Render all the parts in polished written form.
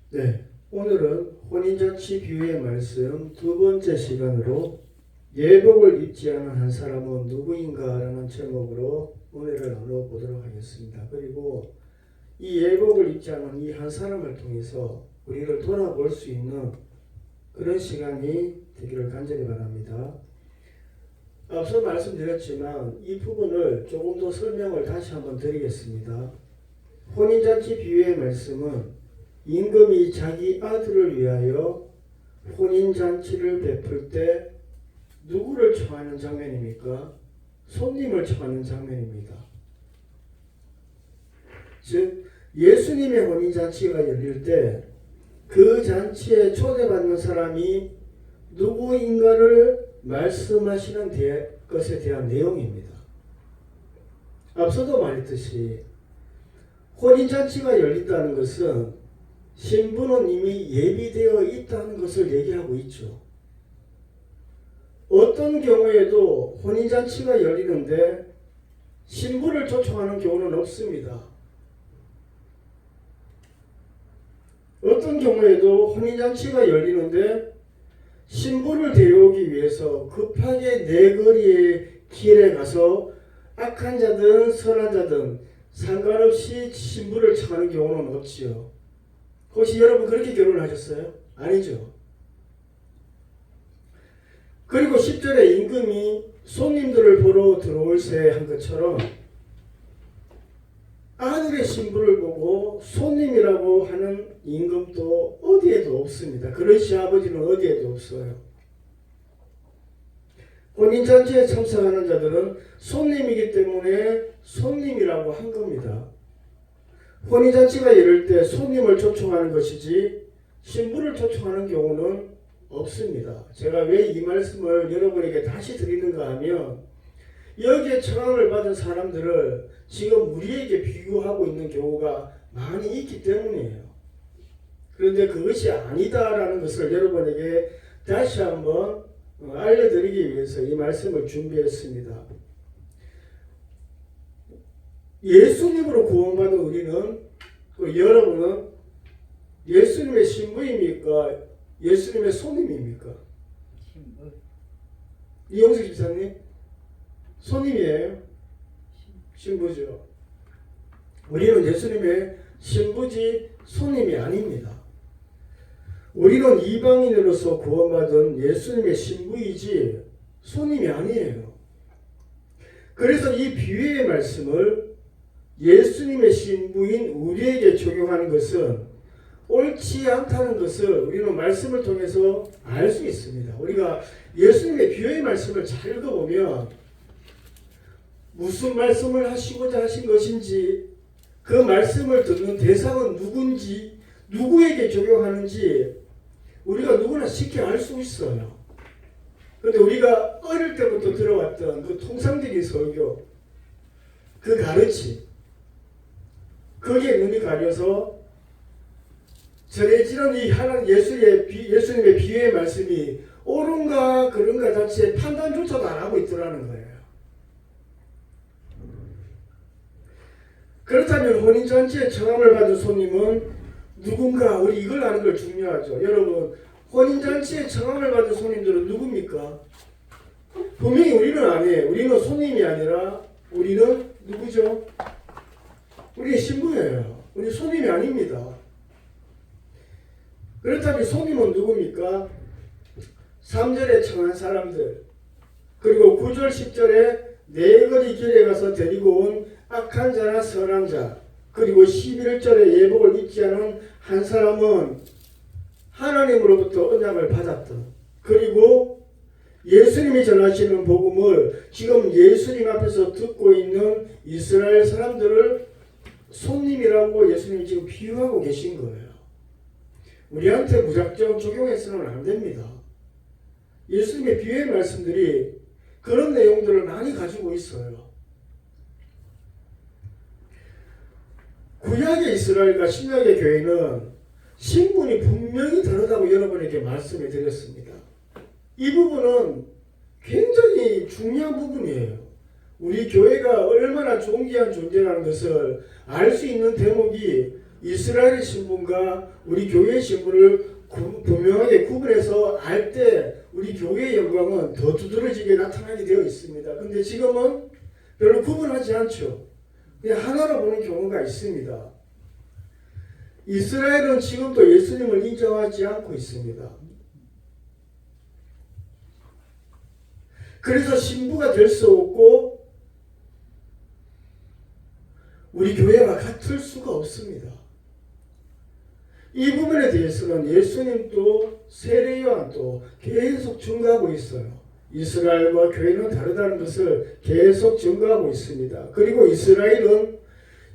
네, 오늘은 혼인잔치 비유의 말씀 두 번째 시간으로 예복을 입지 않은 한 사람은 누구인가 라는 제목으로 은혜를 나눠보도록 하겠습니다. 그리고 이 예복을 입지 않은 이 한 사람을 통해서 우리를 돌아볼 수 있는 그런 시간이 되기를 간절히 바랍니다. 앞서 말씀드렸지만 이 부분을 조금 더 설명을 다시 한번 드리겠습니다. 혼인잔치 비유의 말씀은 임금이 자기 아들을 위하여 혼인잔치를 베풀 때 누구를 청하는 장면입니까? 손님을 청하는 장면입니다. 즉 예수님의 혼인잔치가 열릴 때 그 잔치에 초대받는 사람이 누구인가를 말씀하시는 것에 대한 내용입니다. 앞서도 말했듯이 혼인잔치가 열린다는 것은 신부는 이미 예비되어 있다는 것을 얘기하고 있죠. 어떤 경우에도 혼인잔치가 열리는데 신부를 초청하는 경우는 없습니다. 어떤 경우에도 혼인잔치가 열리는데 신부를 데려오기 위해서 급하게 내거리의 길에 가서 악한 자든 선한 자든 상관없이 신부를 청하는 경우는 없지요. 혹시 여러분 그렇게 결혼을 하셨어요? 아니죠. 그리고 10절에 임금이 손님들을 보러 들어올세 한 것처럼 아들의 신부를 보고 손님이라고 하는 임금도 어디에도 없습니다. 그런 시아버지는 어디에도 없어요. 혼인잔치에 참석하는 자들은 손님이기 때문에 손님이라고 한 겁니다. 혼인잔치가 열릴 때 손님을 초청하는 것이지 신부를 초청하는 경우는 없습니다. 제가 왜 이 말씀을 여러분에게 다시 드리는가 하면 여기에 청함을 받은 사람들을 지금 우리에게 비교하고 있는 경우가 많이 있기 때문이에요. 그런데 그것이 아니다라는 것을 여러분에게 다시 한번 알려드리기 위해서 이 말씀을 준비했습니다. 예수님으로 구원받은 우리는, 여러분은 예수님의 신부입니까? 예수님의 손님입니까? 신부. 이용석 집사님, 손님이에요? 신부죠. 우리는 예수님의 신부지 손님이 아닙니다. 우리는 이방인으로서 구원받은 예수님의 신부이지 손님이 아니에요. 그래서 이 비유의 말씀을 예수님의 신부인 우리에게 적용하는 것은 옳지 않다는 것을 우리는 말씀을 통해서 알 수 있습니다. 우리가 예수님의 비유의 말씀을 잘 읽어보면 무슨 말씀을 하시고자 하신 것인지, 그 말씀을 듣는 대상은 누군지, 누구에게 적용하는지 우리가 누구나 쉽게 알 수 있어요. 그런데 우리가 어릴 때부터 들어왔던 그 통상적인 설교, 그 가르침, 거기에 눈이 가려서 전해지는 이 하나님 예수님의 비유의 말씀이 옳은가 그른가 자체의 판단조차도 안 하고 있더라는 거예요. 그렇다면 혼인잔치에 청함을 받은 손님은 누군가, 우리 이걸 아는 걸 중요하죠. 여러분, 혼인잔치에 청함을 받은 손님들은 누굽니까? 분명히 우리는 아니에요. 우리는 손님이 아니라 우리는 누구죠? 우리 신부예요. 우리 손님이 아닙니다. 그렇다면 손님은 누굽니까? 3절에 청한 사람들, 그리고 9절 10절에 내거리 길에 가서 데리고 온 악한 자나 선한 자, 그리고 11절에 예복을 입지 않은 한 사람은 하나님으로부터 언약을 받았던, 그리고 예수님이 전하시는 복음을 지금 예수님 앞에서 듣고 있는 이스라엘 사람들을 손님이라고 예수님이 지금 비유하고 계신 거예요. 우리한테 무작정 적용해서는 안 됩니다. 예수님의 비유의 말씀들이 그런 내용들을 많이 가지고 있어요. 구약의 이스라엘과 신약의 교회는 신분이 분명히 다르다고 여러분에게 말씀을 드렸습니다. 이 부분은 굉장히 중요한 부분이에요. 우리 교회가 얼마나 존귀한 존재라는 것을 알 수 있는 대목이 이스라엘의 신분과 우리 교회의 신분을 분명하게 구분해서 알 때 우리 교회의 영광은 더 두드러지게 나타나게 되어 있습니다. 근데 지금은 별로 구분하지 않죠. 그냥 하나로 보는 경우가 있습니다. 이스라엘은 지금도 예수님을 인정하지 않고 있습니다. 그래서 신부가 될 수 없고 우리 교회와 같을 수가 없습니다. 이 부분에 대해서는 예수님도 세례요한도 계속 증거하고 있어요. 이스라엘과 교회는 다르다는 것을 계속 증거하고 있습니다. 그리고 이스라엘은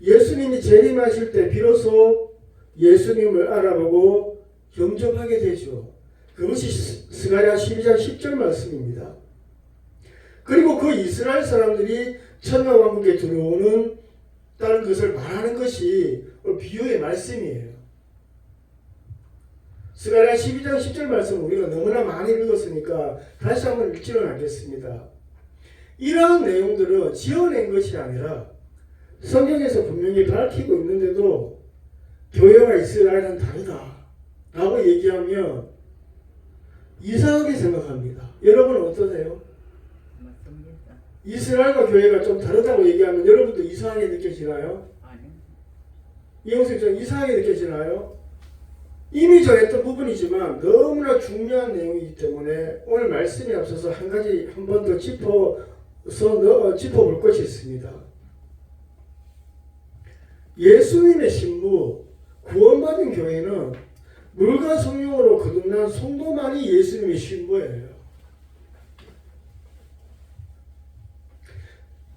예수님이 재림하실 때 비로소 예수님을 알아보고 영접하게 되죠. 그것이 스가랴 12장 10절 말씀입니다. 그리고 그 이스라엘 사람들이 천하왕국에 들어오는 다른 것을 말하는 것이 비유의 말씀이에요. 스가랴 12장 10절 말씀 우리가 너무나 많이 읽었으니까 다시 한번 읽지는 않겠습니다. 이러한 내용들은 지어낸 것이 아니라 성경에서 분명히 밝히고 있는데도 교회와 이스라엘은 다르다 라고 얘기하면 이상하게 생각합니다. 여러분은 어떠세요? 이스라엘과 교회가 좀 다르다고 얘기하면 여러분도 이상하게 느껴지나요? 아니요. 이용석 좀 이상하게 느껴지나요? 이미 전했던 부분이지만 너무나 중요한 내용이기 때문에 오늘 말씀이 앞서서 한 가지 한 번 더 짚어볼 것이 있습니다. 예수님의 신부, 구원받은 교회는 물과 성령으로 거듭난 성도만이 예수님의 신부예요.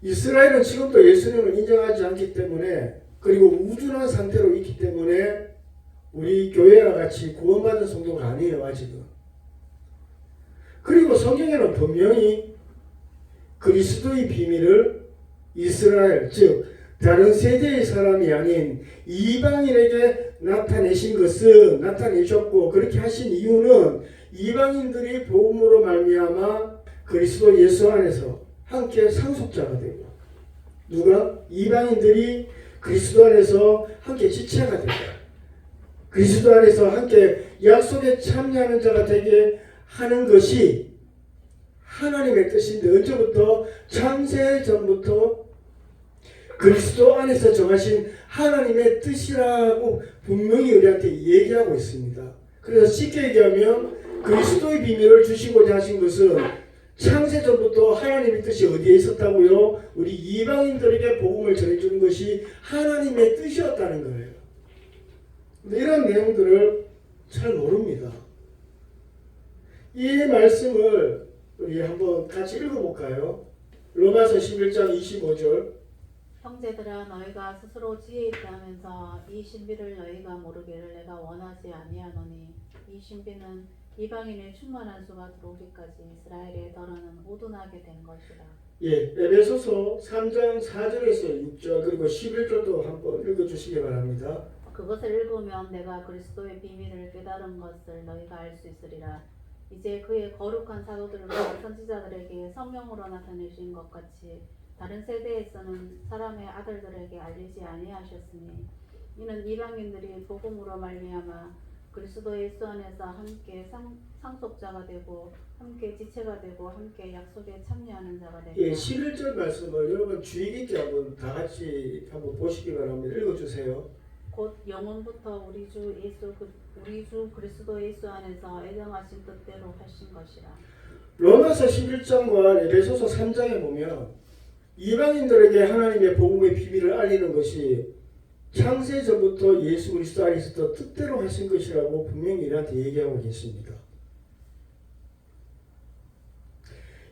이스라엘은 지금도 예수님을 인정하지 않기 때문에 그리고 우둔한 상태로 있기 때문에 우리 교회와 같이 구원받은 성도가 아니에요. 아직은. 그리고 성경에는 분명히 그리스도의 비밀을 이스라엘 즉 다른 세대의 사람이 아닌 이방인에게 나타내셨고 그렇게 하신 이유는 이방인들이 복음으로 말미암아 그리스도 예수 안에서 함께 상속자가 되고 누가? 이방인들이 그리스도 안에서 함께 지체가 되고 그리스도 안에서 함께 약속에 참여하는 자가 되게 하는 것이 하나님의 뜻인데 언제부터? 창세 전부터 그리스도 안에서 정하신 하나님의 뜻이라고 분명히 우리한테 얘기하고 있습니다. 그래서 쉽게 얘기하면 그리스도의 비밀을 주시고자 하신 것은 창세 전부터 하나님의 뜻이 어디에 있었다고요? 우리 이방인들에게 복음을 전해주는 것이 하나님의 뜻이었다는 거예요. 근데 이런 내용들을 잘 모릅니다. 이 말씀을 우리 한번 같이 읽어볼까요? 로마서 11장 25절 형제들아 너희가 스스로 지혜 있다 하면서 이 신비를 너희가 모르기를 내가 원하지 아니하노니 이 신비는 이방인의 충만한 수가 들어오기까지 이스라엘에 더러는 우둔하게 된 것이라. 예, 에베소서 3장 4절에서 6절 그리고 11절도 한번 읽어주시기 바랍니다. 그것을 읽으면 내가 그리스도의 비밀을 깨달은 것을 너희가 알 수 있으리라. 이제 그의 거룩한 사도들과 선지자들에게 성령으로 나타내신 것 같이 다른 세대에서는 사람의 아들들에게 알리지 아니하셨으니 이는 이방인들이 복음으로 말미암아 그리스도 예수 안에서 함께 상속자가 되고 함께 지체가 되고 함께 약속에 참여하는 자가 되고. 예, 11절 말씀을 여러분 주의 깊게 한번 다 같이 한번 보시기 바랍니다. 읽어주세요. 곧 영원부터 우리 주 그리스도 예수 안에서 애정하신 뜻대로 하신 것이라. 로마서 11장과 에베소서 3장에 보면 이방인들에게 하나님의 복음의 비밀을 알리는 것이 창세 전부터 예수 그리스도 안에 있었던 뜻대로 하신 것이라고 분명히 이한테 얘기하고 계십니다.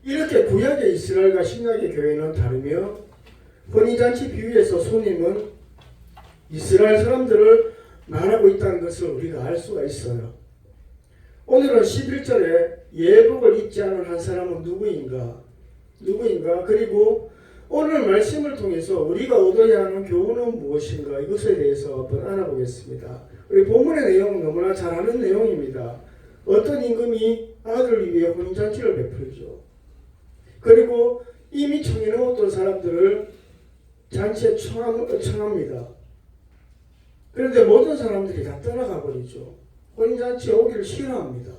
이렇게 구약의 이스라엘과 신약의 교회는 다르며 혼인잔치 비유에서 손님은 이스라엘 사람들을 말하고 있다는 것을 우리가 알 수가 있어요. 오늘은 11절에 예복을 입지 않은 한 사람은 누구인가? 그리고 오늘 말씀을 통해서 우리가 얻어야 하는 교훈은 무엇인가? 이것에 대해서 한번 알아보겠습니다. 우리 본문의 내용은 너무나 잘 아는 내용입니다. 어떤 임금이 아들을 위해 혼인잔치를 베풀죠. 그리고 이미 청해놓은 어떤 사람들을 잔치에 청합니다. 그런데 모든 사람들이 다 떠나가 버리죠. 혼인잔치에 오기를 싫어합니다.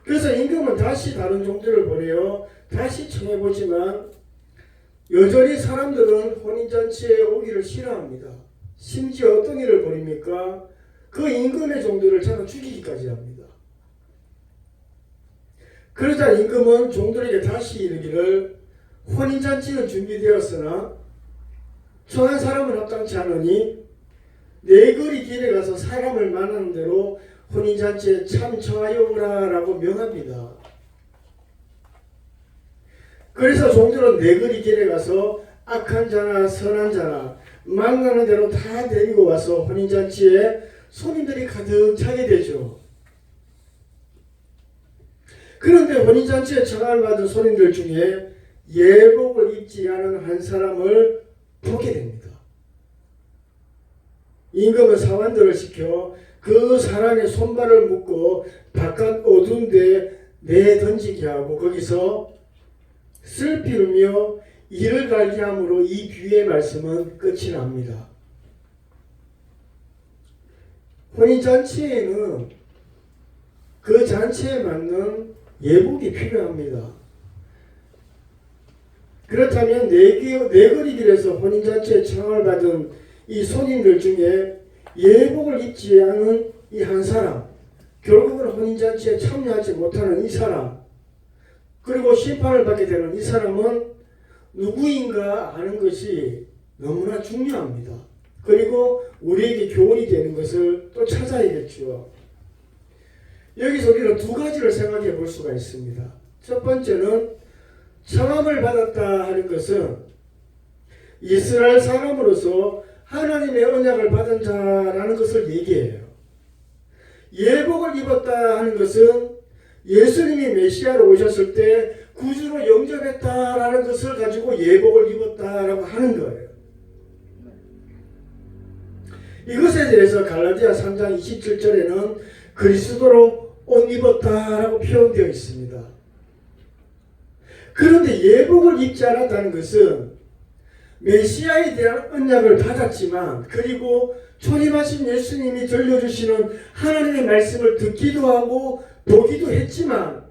그래서 임금은 다시 다른 종들을 보내어 다시 청해보지만 여전히 사람들은 혼인잔치에 오기를 싫어합니다. 심지어 어떤 일을 벌입니까? 그 임금의 종들을 잡아 죽이기까지 합니다. 그러자 임금은 종들에게 다시 이르기를 혼인잔치는 준비되었으나 청한 사람은 합당치 않으니 내 거리 길에 가서 사람을 만나는 대로 혼인잔치에 참청하여 오라라고 명합니다. 그래서 종들은 내 거리 길에 가서 악한 자나 선한 자나 만나는 대로 다 데리고 와서 혼인잔치에 손님들이 가득 차게 되죠. 그런데 혼인잔치에 청함을 받은 손님들 중에 예복을 입지 않은 한 사람을 보게 됩니다. 임금은 사관들을 시켜 그 사람의 손발을 묶고 바깥 어두운 데 내던지게 하고 거기서 슬피 울며 이를 갈게 함으로 이 비유의 말씀은 끝이 납니다. 혼인잔치에는 그 잔치에 맞는 예복이 필요합니다. 그렇다면 내거리 길에서 혼인잔치에 청함을 받은 이 손님들 중에 예복을 입지 않은 이 한 사람, 결국은 혼인잔치에 참여하지 못하는 이 사람, 그리고 심판을 받게 되는 이 사람은 누구인가 아는 것이 너무나 중요합니다. 그리고 우리에게 교훈이 되는 것을 또 찾아야겠죠. 여기서 우리는 두 가지를 생각해 볼 수가 있습니다. 첫 번째는 청함을 받았다 하는 것은 이스라엘 사람으로서 하나님의 언약을 받은 자라는 것을 얘기해요. 예복을 입었다 하는 것은 예수님이 메시아로 오셨을 때 구주로 영접했다라는 것을 가지고 예복을 입었다라고 하는 거예요. 이것에 대해서 갈라디아 3장 27절에는 그리스도로 옷 입었다라고 표현되어 있습니다. 그런데 예복을 입지 않았다는 것은 메시아에 대한 언약을 받았지만 그리고 초림하신 예수님이 들려주시는 하나님의 말씀을 듣기도 하고 보기도 했지만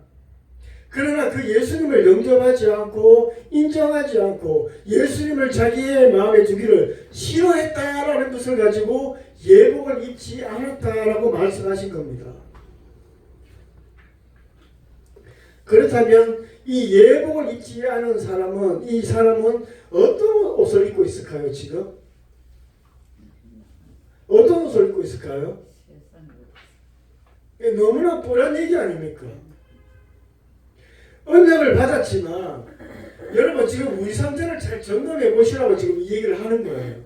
그러나 그 예수님을 영접하지 않고 인정하지 않고 예수님을 자기의 마음에 두기를 싫어했다라는 것을 가지고 예복을 입지 않았다라고 말씀하신 겁니다. 그렇다면 이 예복을 입지 않은 사람은 이 사람은 어떤 옷을 입고 있을까요? 지금? 어떤 옷을 입고 있을까요? 너무나 뻔한 얘기 아닙니까? 언약을 받았지만 여러분 지금 우리 상태를 잘 점검해 보시라고 지금 이 얘기를 하는 거예요.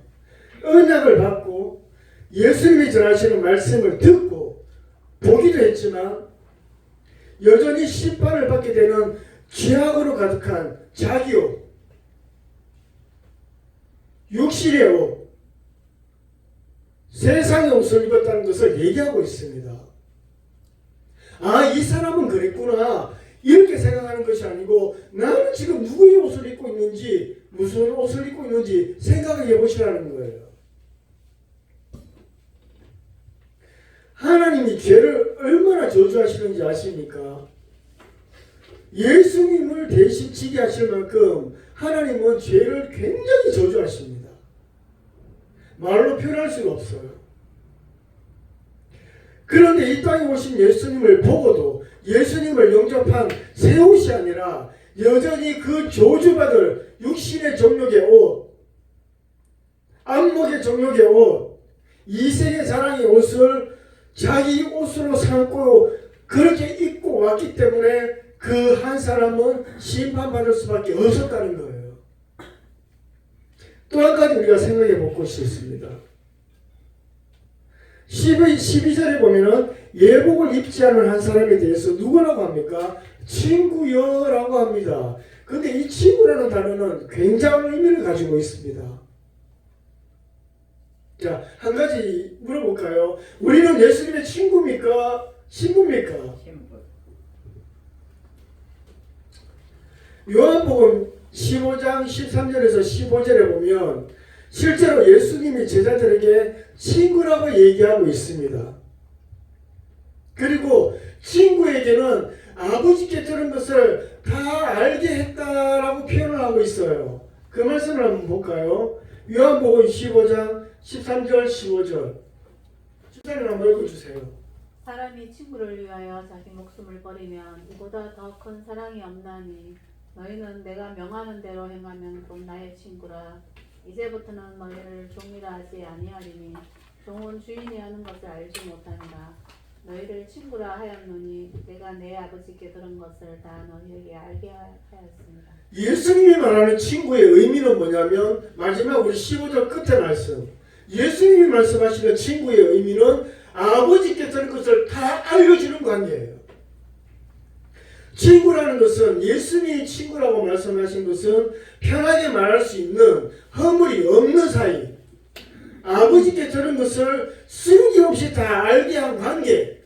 언약을 받고 예수님이 전하시는 말씀을 듣고 보기도 했지만 여전히 심판을 받게 되는 죄악으로 가득한 자기 옷, 육신의 옷, 세상의 옷을 입었다는 것을 얘기하고 있습니다. 아, 이 사람은 그랬구나 이렇게 생각하는 것이 아니고 나는 지금 누구의 옷을 입고 있는지 무슨 옷을 입고 있는지 생각해 보시라는 거예요. 하나님이 죄를 얼마나 저주하시는지 아십니까? 예수님을 대신 지게 하실 만큼 하나님은 죄를 굉장히 저주하십니다. 말로 표현할 수가 없어요. 그런데 이 땅에 오신 예수님을 보고도 예수님을 영접한 새 옷이 아니라 여전히 그 저주받을 육신의 정욕의 옷, 안목의 정욕의 옷, 이색의 자랑의 옷을 자기 옷으로 삼고 그렇게 입고 왔기 때문에 그 한 사람은 심판받을 수밖에 없었다는 거예요. 또 한 가지 우리가 생각해 볼 것이 있습니다. 12절에 보면은 예복을 입지 않은 한 사람에 대해서 누구라고 합니까? 친구여라고 합니다. 근데 이 친구라는 단어는 굉장한 의미를 가지고 있습니다. 자, 한 가지 물어볼까요? 우리는 예수님의 친구입니까? 친구입니까? 요한복음 15장 13절에서 15절에 보면 실제로 예수님이 제자들에게 친구라고 얘기하고 있습니다. 그리고 친구에게는 아버지께 들은 것을 다 알게 했다라고 표현을 하고 있어요. 그 말씀을 한번 볼까요? 요한복음 15장 13절 15절. 집사님 한번 읽어주세요. 사람이 친구를 위하여 자기 목숨을 버리면 이보다 더 큰 사랑이 없나니 너희는 내가 명하는 대로 행하면 곧 나의 친구라. 이제부터는 너희를 종이라 하지 아니하리니 종은 주인이 하는 것을 알지 못하니라. 너희를 친구라 하였노니 내가 내 아버지께 들은 것을 다 너희에게 알게 하였습니다. 예수님이 말하는 친구의 의미는 뭐냐면 마지막 우리 15절 끝에 말씀, 예수님이 말씀하시는 친구의 의미는 아버지께 들은 것을 다 알려주는 관계예요. 친구라는 것은, 예수님이 친구라고 말씀하신 것은 편하게 말할 수 있는 허물이 없는 사이, 아버지께 들은 것을 숨김없이 다 알게 한 관계,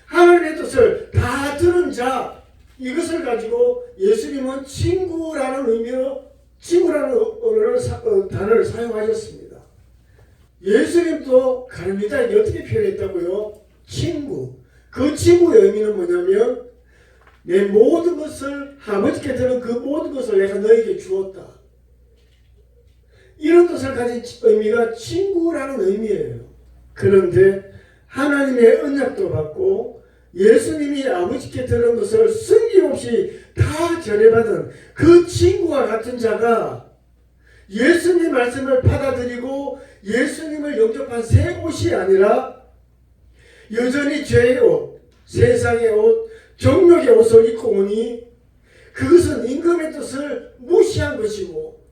하나님의 뜻을 다 들은 자, 이것을 가지고 예수님은 친구라는 의미로 친구라는 단어를 사용하셨습니다. 예수님도 가룟유다에게 어떻게 표현했다고요? 친구. 그 친구의 의미는 뭐냐면 내 모든 것을, 아버지께 들은 그 모든 것을 내가 너에게 주었다. 이런 뜻을 가진 의미가 친구라는 의미예요. 그런데 하나님의 언약도 받고 예수님이 아버지께 들은 것을 숨김없이 다 전해받은 그 친구와 같은 자가 예수님 말씀을 받아들이고 예수님을 영접한 새 옷이 아니라 여전히 죄의 옷, 세상의 옷, 정욕의 옷을 입고 오니 그것은 임금의 뜻을 무시한 것이고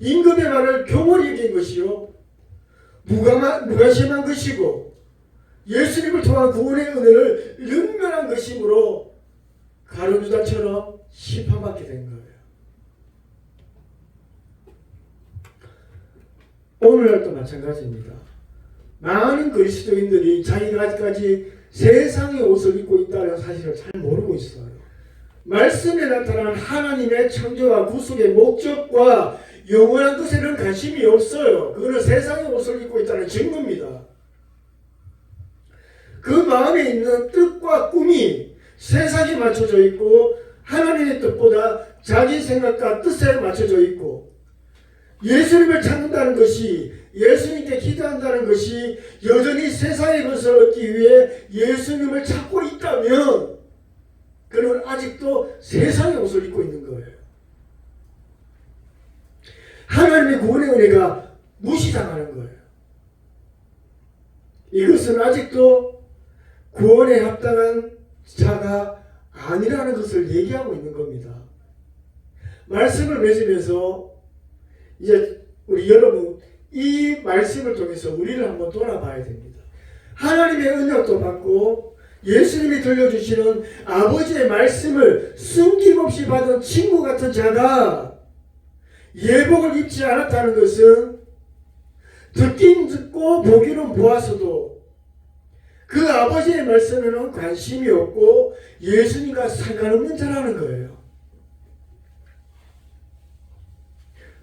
임금의 말을 교몰히 여긴 것이요 무관심한 것이고 예수님을 통한 구원의 은혜를 능멸한 것이므로 가룟유다처럼 심판받게 된 거예요. 오늘날도 마찬가지입니다. 많은 그리스도인들이 자기가 아직까지 세상의 옷을 입고 있다는 사실을 잘 모르고 있어요. 말씀에 나타난 하나님의 창조와 구속의 목적과 영원한 것에는 관심이 없어요. 그거는 세상의 옷을 입고 있다는 증거입니다. 그 마음에 있는 뜻과 꿈이 세상에 맞춰져 있고 하나님의 뜻보다 자기 생각과 뜻에 맞춰져 있고 예수님을 찾는다는 것이, 예수님께 기도한다는 것이 여전히 세상의 것을 얻기 위해 예수님을 찾고 있다면 그는 아직도 세상의 옷을 입고 있는 거예요. 하나님의 구원의 은혜가 무시당하는 거예요. 이것은 아직도 구원에 합당한 자가 아니라는 것을 얘기하고 있는 겁니다. 말씀을 맺으면서 이제 우리 여러분 이 말씀을 통해서 우리를 한번 돌아봐야 됩니다. 하나님의 언약도 받고 예수님이 들려주시는 아버지의 말씀을 숨김없이 받은 친구 같은 자가 예복을 입지 않았다는 것은 듣긴 듣고 보기는 보아서도 그 아버지의 말씀에는 관심이 없고 예수님과 상관없는 자라는 거예요.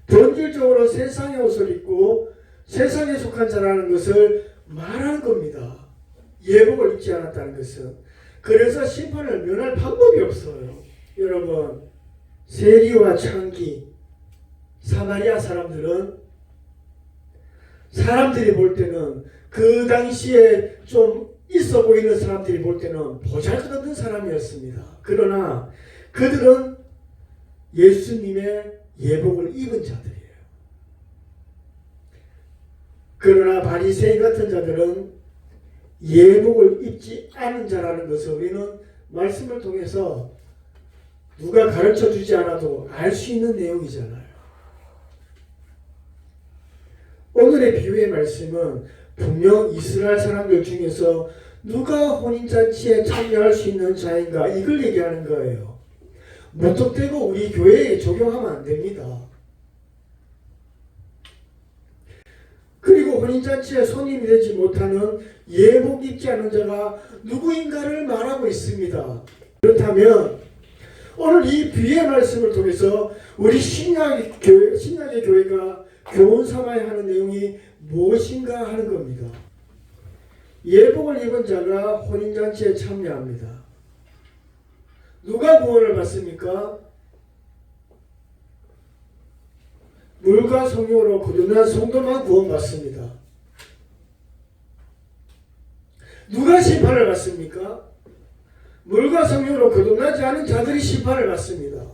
본질적으로 세상의 옷을 입고 세상에 속한 자라는 것을 말하는 겁니다. 예복을 입지 않았다는 것은. 그래서 심판을 면할 방법이 없어요. 여러분, 세리와 창기, 사마리아 사람들이 볼 때는 그 당시에 좀 있어 보이는 사람들이 볼 때는 보잘것없는 사람이었습니다. 그러나 그들은 예수님의 예복을 입은 자들이에요. 그러나 바리새인 같은 자들은 예복을 입지 않은 자라는 것을 우리는 말씀을 통해서 누가 가르쳐 주지 않아도 알 수 있는 내용이잖아요. 오늘의 비유의 말씀은 분명 이스라엘 사람들 중에서 누가 혼인잔치에 참여할 수 있는 자인가, 이걸 얘기하는 거예요. 무턱대고 우리 교회에 적용하면 안 됩니다. 그리고 혼인잔치에 손님이 되지 못하는 예복 입지 않은 자가 누구인가를 말하고 있습니다. 그렇다면 오늘 이 비유의 말씀을 통해서 우리 신약의 교회가 교훈 삼아야 하는 내용이 무엇인가 하는 겁니다. 예복을 입은 자가 혼인잔치에 참여합니다. 누가 구원을 받습니까? 물과 성령으로 거듭난 성도만 구원받습니다. 누가 심판을 받습니까? 물과 성령으로 거듭나지 않은 자들이 심판을 받습니다.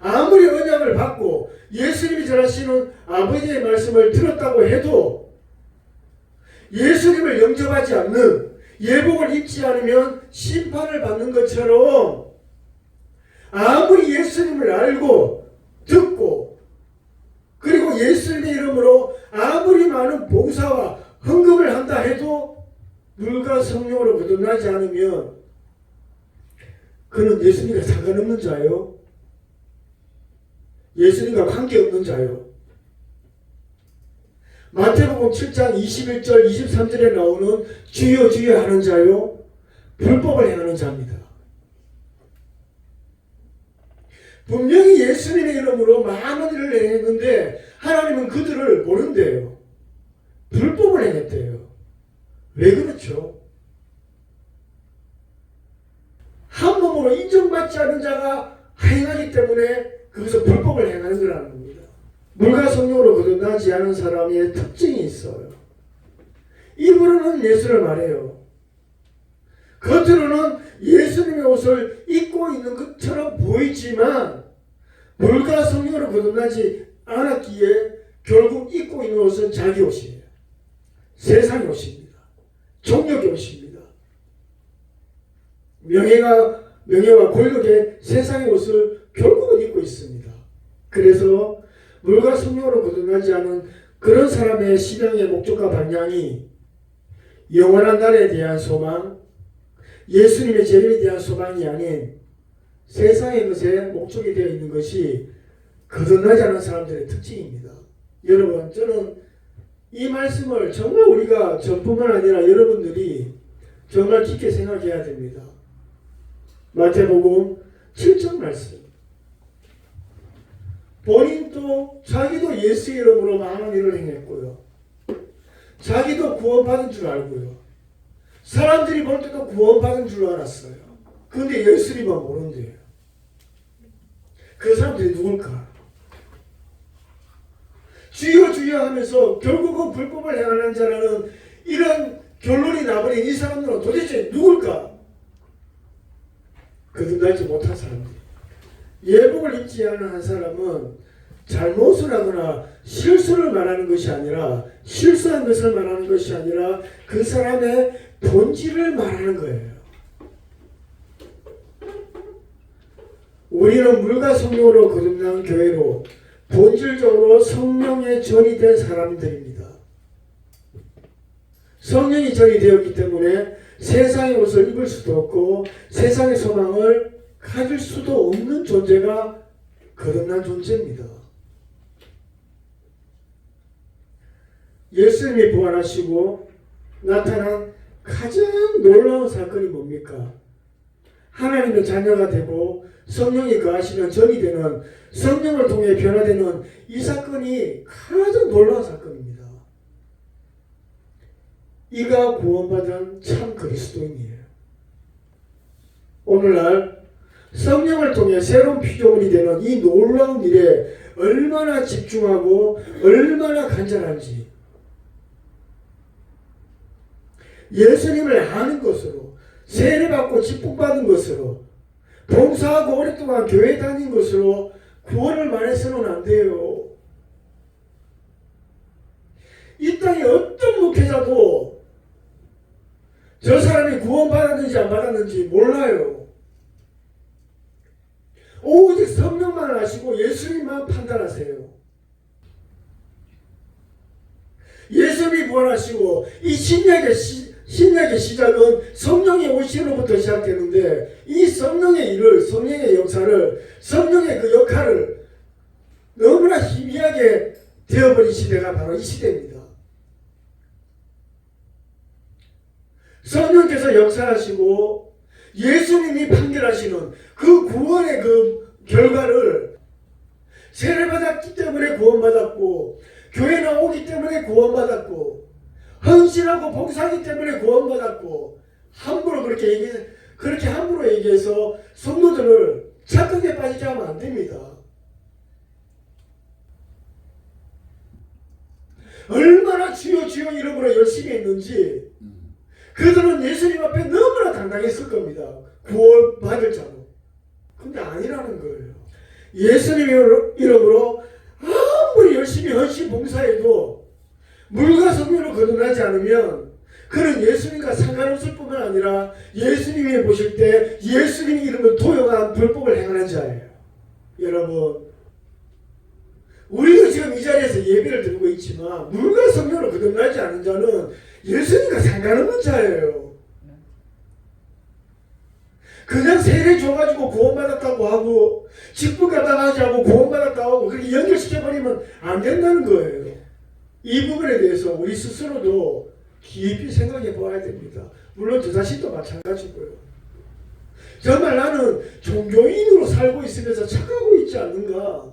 아무리 언약을 받고 예수님이 전하시는 아버지의 말씀을 들었다고 해도 예수님을 영접하지 않는, 예복을 입지 않으면 심판을 받는 것처럼 아무리 예수님을 알고 듣고 그리고 예수님의 이름으로 아무리 많은 봉사와 헌금을 한다 해도 물과 성령으로 거듭나지 않으면 그는 예수님과 상관없는 자요, 예수님과 관계없는 자요. 마태복음 7장 21절 23절에 나오는 주여 주여 하는 자요, 불법을 행하는 자입니다. 분명히 예수님의 이름으로 많은 일을 행했는데 하나님은 그들을 모른대요. 불법을 행했대요. 왜 그렇죠? 한 몸으로 인정받지 않은 자가 행하기 때문에 그것을 불법을 행하는 거라는 겁니다. 물과 성령으로 거듭나지 않은 사람의 특징이 있어요. 입으로는 예수를 말해요. 겉으로는 예수님의 옷을 입고 있는 것처럼 보이지만 물과 성령으로 거듭나지 않았기에 결국 입고 있는 옷은 자기 옷이에요. 세상의 옷입니다. 종력의 옷입니다. 명예와 권력의 세상의 옷을 결국은 입고 있습니다. 그래서 물과 성령으로 거듭나지 않은 그런 사람의 신앙의 목적과 방향이 영원한 날에 대한 소망, 예수님의 재림에 대한 소망이 아닌 세상의 것에 목적이 되어 있는 것이 거듭나지 않은 사람들의 특징입니다. 여러분, 저는 이 말씀을 정말 우리가 저뿐만 아니라 여러분들이 정말 깊게 생각해야 됩니다. 마태복음 7장 말씀. 본인도 자기도 예수의 이름으로 많은 일을 행했고요. 자기도 구원받은 줄 알고요. 사람들이 볼 때도 구원받은 줄 알았어요. 그런데 예수님은 모른대요. 그 사람들이 누굴까? 주여 주여 하면서 결국은 불법을 행하는 자라는 이런 결론이 나버린 이 사람들은 도대체 누굴까? 거듭나지 못한 사람들. 예복을 입지 않은 한 사람은 잘못을 하거나 실수를 말하는 것이 아니라, 실수한 것을 말하는 것이 아니라 그 사람의 본질을 말하는 거예요. 우리는 물과 성령으로 거듭난 교회로 본질적으로 성령의 전이 된 사람들입니다. 성령이 전이 되었기 때문에 세상의 옷을 입을 수도 없고 세상의 소망을 가질 수도 없는 존재가 거듭난 존재입니다. 예수님이 부활하시고 나타난 가장 놀라운 사건이 뭡니까? 하나님의 자녀가 되고 성령이 거하시는 전이 되는, 성령을 통해 변화되는 이 사건이 가장 놀라운 사건입니다. 이가 구원받은 참 그리스도인이에요. 오늘날 성령을 통해 새로운 피조물이 되는 이 놀라운 일에 얼마나 집중하고 얼마나 간절한지, 예수님을 아는 것으로, 세례받고 직분받은 것으로, 봉사하고 오랫동안 교회 다닌 것으로 구원을 말해서는 안 돼요. 이 땅에 어떤 목회자도 저 사람이 구원받았는지 안 받았는지 몰라요. 오직 성령만 아시고 예수님만 판단하세요. 예수님이 부활하시고 이 신약의 시작은 성령의 오심으로부터 시작되는데, 이 성령의 일을, 성령의 역사를, 성령의 그 역할을 너무나 희미하게 되어버린 시대가 바로 이 시대입니다. 성령께서 역사하시고 예수님이 판결하시는 그 구원의 그 결과를 세례받았기 때문에 구원받았고 교회 나오기 때문에 구원받았고 헌신하고 봉사하기 때문에 구원받았고 함부로 그렇게 함부로 얘기해서 성도들을 착각에 빠지게 하면 안 됩니다. 얼마나 주여 주여 이름으로 열심히 했는지 그들은 예수님 앞에 너무나 당당했을 겁니다. 구원받을 자로. 근데 아니라는 거예요. 예수님 이름으로 아무리 열심히 헌신 봉사해도 물과 성령으로 거듭나지 않으면 그는 예수님과 상관없을 뿐만 아니라 예수님이 보실 때 예수님 이름을 도용한 불법을 행하는 자예요. 여러분, 우리도 지금 이 자리에서 예배를 드리고 있지만 물과 성령으로 거듭나지 않은 자는 예수님과 상관없는 자예요. 그냥 세례 줘가지고 구원받았다고 하고 직분 감당하지 않고 구원받았다고 하고 그렇게 연결시켜버리면 안 된다는 거예요. 이 부분에 대해서 우리 스스로도 깊이 생각해 보아야 됩니다. 물론 저 자신도 마찬가지고요. 정말 나는 종교인으로 살고 있으면서 착각하고 있지 않는가?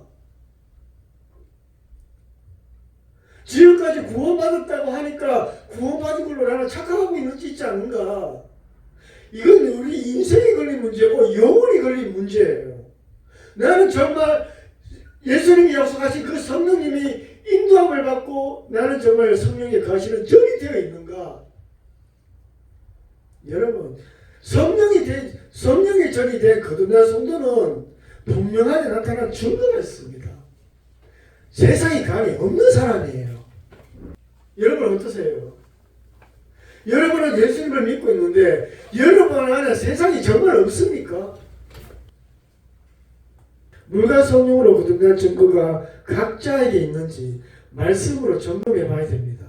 지금까지 구원받았다고 하니까 구원받은 걸로 나는 착각하고 있지 않는가? 이건 우리 인생에 걸린 문제고 영혼이 걸린 문제예요. 나는 정말 예수님이 약속하신 그 성령님이 인도함을 받고 나는 정말 성령의 거하시는 전이 되어 있는가? 여러분, 성령의 전이 된 거듭난 성도는 분명하게 나타난 증거가 있습니다. 세상에 감이 없는 사람이에요. 여러분 어떠세요? 여러분은 예수님을 믿고 있는데 여러분 안에 세상이 정말 없습니까? 물과 성령으로 거듭난 증거가 각자에게 있는지 말씀으로 점검해 봐야 됩니다.